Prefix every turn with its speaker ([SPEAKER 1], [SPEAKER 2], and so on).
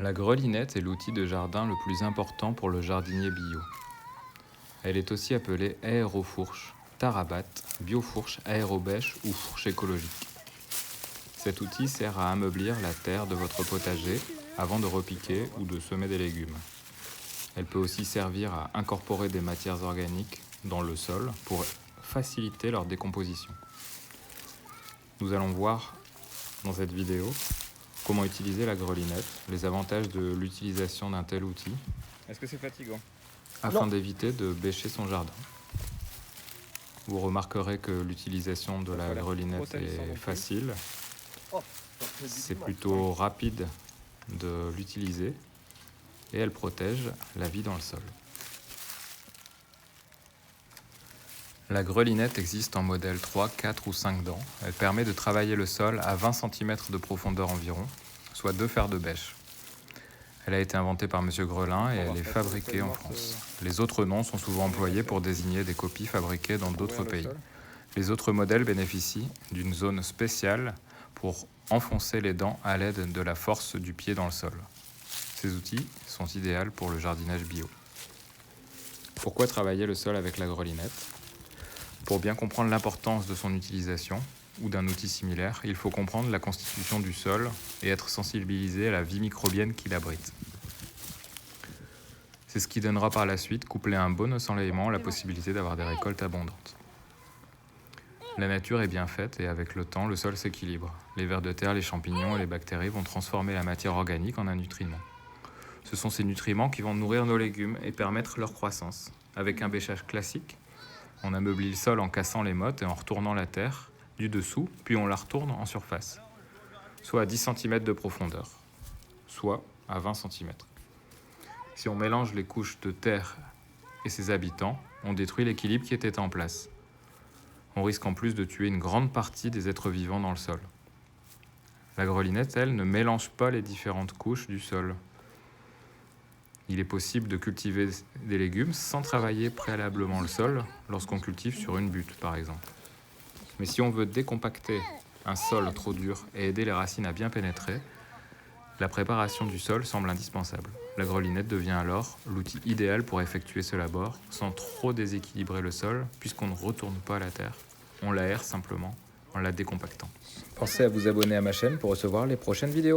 [SPEAKER 1] La grelinette est l'outil de jardin le plus important pour le jardinier bio. Elle est aussi appelée aérofourche, tarabatte, biofourche, aérobêche ou fourche écologique. Cet outil sert à ameublir la terre de votre potager avant de repiquer ou de semer des légumes. Elle peut aussi servir à incorporer des matières organiques dans le sol pour faciliter leur décomposition. Nous allons voir dans cette vidéo comment utiliser la grelinette, les avantages de l'utilisation d'un tel outil.
[SPEAKER 2] Est-ce que c'est fatigant?
[SPEAKER 1] Afin d'éviter de bêcher son jardin. Vous remarquerez que l'utilisation de la grelinette est facile. C'est plutôt rapide de l'utiliser et elle protège la vie dans le sol. La grelinette existe en modèle 3, 4 ou 5 dents. Elle permet de travailler le sol à 20 cm de profondeur environ, soit 2 fers de bêche. Elle a été inventée par M. Grelin et elle est fabriquée en France. Les autres noms sont souvent employés pour désigner des copies fabriquées dans d'autres pays. Les autres modèles bénéficient d'une zone spéciale pour enfoncer les dents à l'aide de la force du pied dans le sol. Ces outils sont idéaux pour le jardinage bio. Pourquoi travailler le sol avec la grelinette ? Pour bien comprendre l'importance de son utilisation ou d'un outil similaire, il faut comprendre la constitution du sol et être sensibilisé à la vie microbienne qui l'abrite. C'est ce qui donnera par la suite, couplé à un bon ensoleillement, la possibilité d'avoir des récoltes abondantes. La nature est bien faite et avec le temps, le sol s'équilibre. Les vers de terre, les champignons et les bactéries vont transformer la matière organique en un nutriment. Ce sont ces nutriments qui vont nourrir nos légumes et permettre leur croissance. Avec un bêchage classique, on ameublit le sol en cassant les mottes et en retournant la terre du dessous, puis on la retourne en surface, soit à 10 cm de profondeur, soit à 20 cm. Si on mélange les couches de terre et ses habitants, on détruit l'équilibre qui était en place. On risque en plus de tuer une grande partie des êtres vivants dans le sol. La grelinette, elle, ne mélange pas les différentes couches du sol. Il est possible de cultiver des légumes sans travailler préalablement le sol lorsqu'on cultive sur une butte, par exemple. Mais si on veut décompacter un sol trop dur et aider les racines à bien pénétrer, la préparation du sol semble indispensable. La grelinette devient alors l'outil idéal pour effectuer ce labeur sans trop déséquilibrer le sol puisqu'on ne retourne pas la terre. On l'aère simplement en la décompactant. Pensez à vous abonner à ma chaîne pour recevoir les prochaines vidéos.